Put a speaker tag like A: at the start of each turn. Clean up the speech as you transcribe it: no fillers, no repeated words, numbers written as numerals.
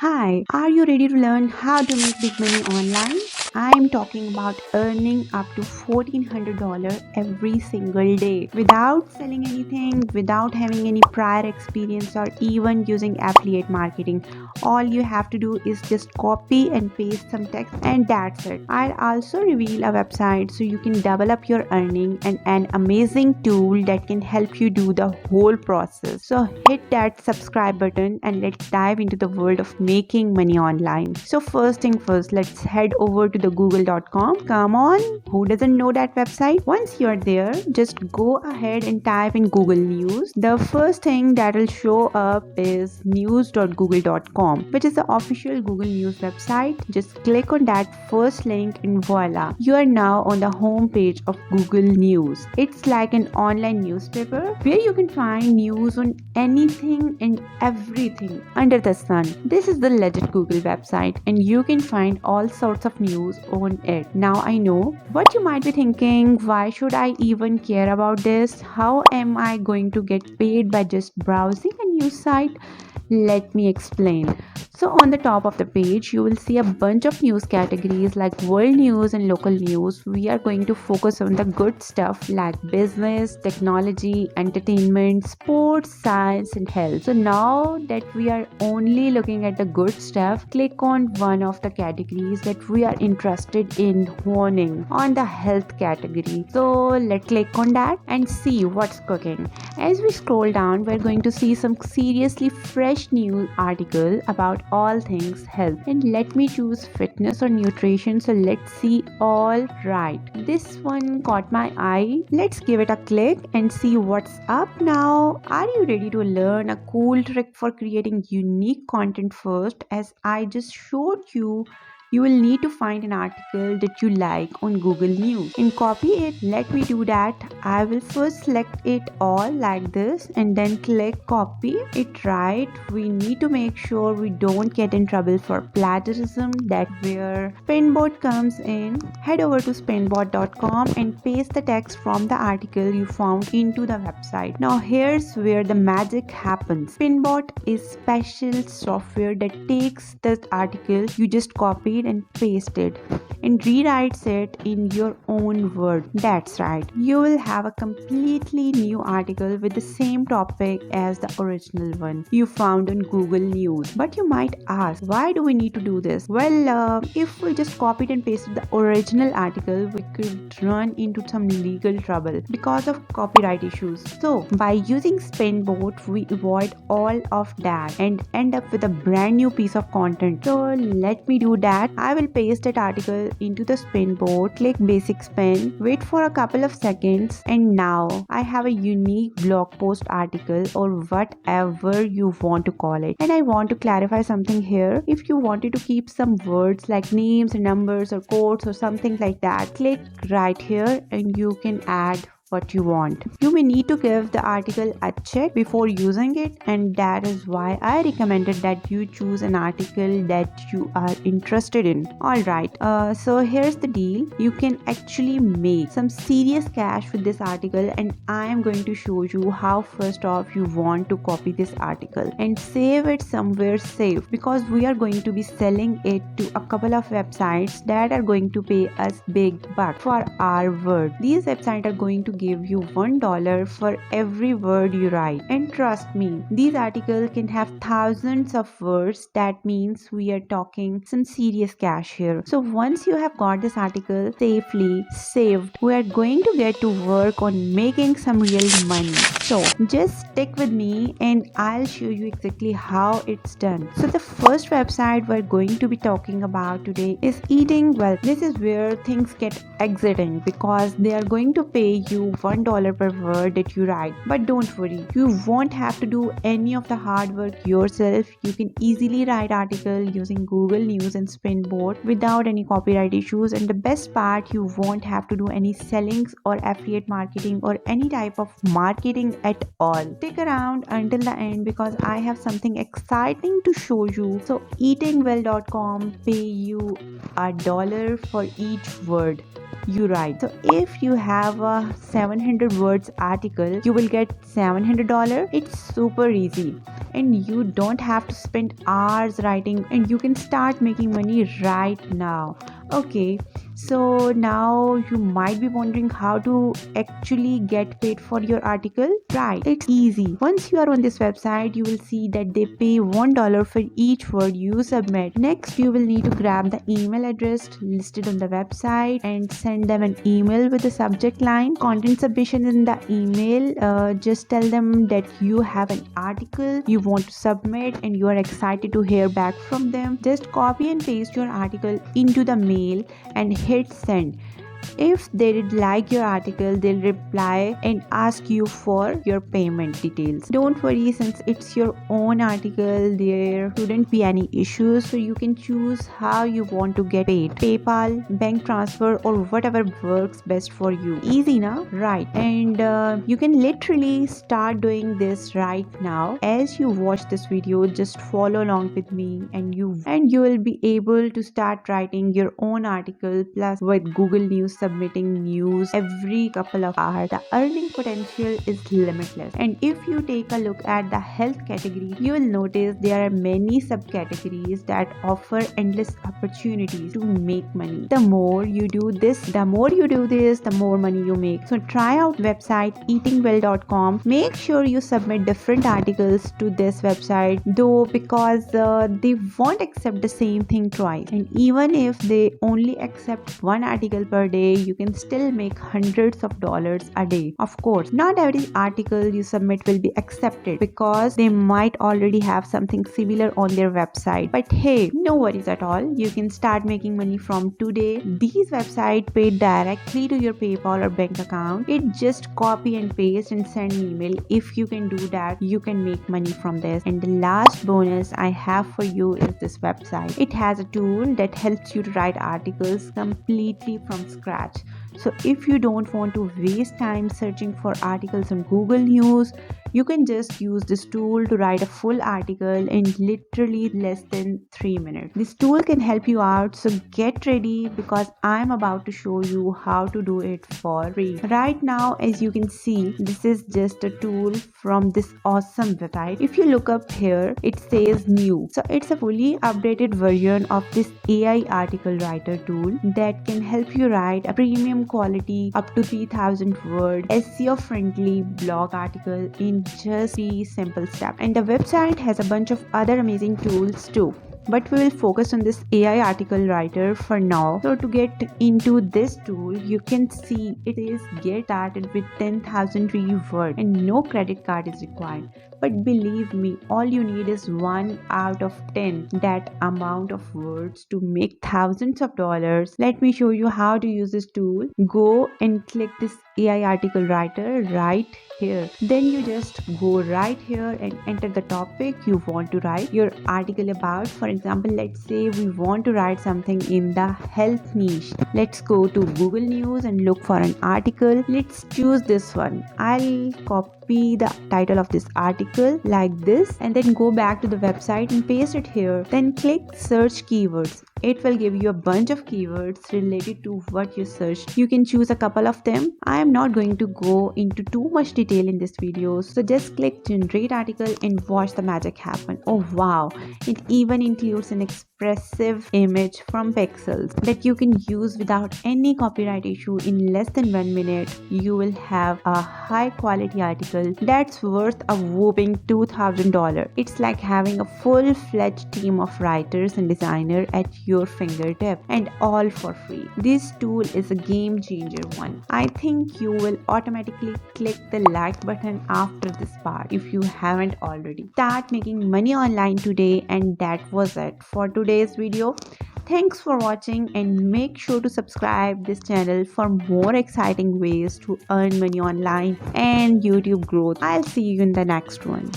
A: Hi, are you ready to learn how to make big money online? I'm talking about earning up to $1,400 every single day without selling anything, without having any prior experience, or even using affiliate marketing. All you have to do is just copy and paste some text, and that's it. I'll also reveal a website so you can develop your earning and an amazing tool that can help you do the whole process. So hit that subscribe button and let's dive into the world of making money online. So first thing first, let's head over to the google.com. Come on, who doesn't know that website? Once you're there, just go ahead and type in Google News. The first thing that will show up is news.google.com, which is the official Google News website. Just click on that first link and voila, you are now on the home page of Google News. It's like an online newspaper where you can find news on anything and everything under the sun. This is the legit Google website and you can find all sorts of news on it. Now I know what you might be thinking, why should I even care about this? How am I going to get paid by just browsing a news site? Let me explain. So, on the top of the page, you will see a bunch of news categories like world news and local news. We are going to focus on the good stuff like business, technology, entertainment, sports, science, and health. So, now that we are only looking at the good stuff, click on one of the categories that we are interested in honing on the health category. So, let's click on that and see what's cooking. As we scroll down, we're going to see some seriously fresh news article about all things health. And let me choose fitness or nutrition. So let's see. All right, this one caught my eye. Let's give it a click and see what's up now. Are you ready to learn a cool trick for creating unique content first? As I just showed you, you will need to find an article that you like on Google News and copy it. Let me do that. I will first select it all like this and then click copy it. Right, we need to make sure we don't get in trouble for plagiarism. That where Spinbot comes in. Head over to spinbot.com and paste the text from the article you found into the website. Now here's where the magic happens. Spinbot is special software that takes the article you just copied and pasted and rewrites it in your own word. That's right, you will have a completely new article with the same topic as the original one you found on Google News. But you might ask, why do we need to do this? Well, if we just copied and pasted the original article, we could run into some legal trouble because of copyright issues. So by using Spinbot, we avoid all of that and end up with a brand new piece of content. So let me do that. I will paste that article into the Spinbot, click basic spin, wait for a couple of seconds, and now I have a unique blog post article or whatever you want to call it. And I want to clarify something here. If you wanted to keep some words like names and numbers or quotes or something like that, click right here and you can add what you want. You may need to give the article a check before using it, and that is why I recommended that you choose an article that you are interested in. Alright, so here's the deal. You can actually make some serious cash with this article, and I am going to show you how. First off, you want to copy this article and save it somewhere safe, because we are going to be selling it to a couple of websites that are going to pay us big bucks for our word. These websites are going to give you $1 for every word you write. And trust me, these articles can have thousands of words. That means we are talking some serious cash here. So once you have got this article safely saved, we are going to get to work on making some real money. So just stick with me and I'll show you exactly how it's done. So the first website we're going to be talking about today is Eating Well. This is where things get exciting because they are going to pay you $1 per word that you write. But don't worry, you won't have to do any of the hard work yourself. You can easily write articles using Google News and Spinbot without any copyright issues. And the best part, you won't have to do any sellings or affiliate marketing or any type of marketing at all. Stick around until the end because I have something exciting to show you. So eatingwell.com pay you $1 for each word. you write. So if you have a 700 words article, you will get $700. It's super easy and you don't have to spend hours writing, and you can start making money right now. Okay, so now you might be wondering how to actually get paid for your article. Right, it's easy. Once you are on this website, you will see that they pay $1 for each word you submit. Next, you will need to grab the email address listed on the website and send them an email with the subject line content submission in the email. Just tell them that you have an article you want to submit and you are excited to hear back from them. Just copy and paste your article into the mail and hit send. If they did like your article, they'll reply and ask you for your payment details. Don't worry, since it's your own article, there shouldn't be any issues, so you can choose how you want to get paid. PayPal, bank transfer, or whatever works best for you. Easy now? Right. And you can literally start doing this right now. As you watch this video, just follow along with me and you will be able to start writing your own article. Plus, with Google News submitting news every couple of hours, the earning potential is limitless. And if you take a look at the health category, you will notice there are many subcategories that offer endless opportunities to make money. The more you do this, the more money you make. So try out website eatingwell.com. Make sure you submit different articles to this website, though, because they won't accept the same thing twice. And even if they only accept one article per day, you can still make hundreds of dollars a day. Of course, not every article you submit will be accepted because they might already have something similar on their website. But hey, no worries at all. You can start making money from today. These websites pay directly to your PayPal or bank account. It just copy and paste and send an email. If you can do that, you can make money from this. And the last bonus I have for you is this website. It has a tool that helps you to write articles completely from scratch. So if you don't want to waste time searching for articles on Google News, you can just use this tool to write a full article in literally less than 3 minutes. This tool can help you out, so get ready because I'm about to show you how to do it for free. Right now, as you can see, this is just a tool from this awesome website. If you look up here, it says new. So it's a fully updated version of this AI article writer tool that can help you write a premium quality up to 3000 word SEO friendly blog article in just 3 simple steps. And the website has a bunch of other amazing tools too, but we will focus on this AI article writer for now. So to get into this tool, you can see it is get started with 10,000 words and no credit card is required. But believe me, all you need is 1 out of 10 that amount of words to make thousands of dollars. Let me show you how to use this tool. Go and click this AI article writer right here. Then you just go right here and enter the topic you want to write your article about. For example, let's say we want to write something in the health niche. Let's go to Google News and look for an article. Let's choose this one. I'll copy the title of this article like this and then go back to the website and paste it here. Then click search keywords. It will give you a bunch of keywords related to what you searched. You can choose a couple of them. I am not going to go into too much detail in this video, so just click generate article and watch the magic happen. Oh wow, it even includes an expressive image from Pexels that you can use without any copyright issue. In less than 1 minute, you will have a high quality article that's worth a whopping $2,000. It's like having a full-fledged team of writers and designers at your fingertip, and all for free. This tool is a game changer one. I think you will automatically click the like button after this part if you haven't already. Start making money online today, and that was it for today's video. Thanks for watching and make sure to subscribe this channel for more exciting ways to earn money online and YouTube growth. I'll see you in the next one.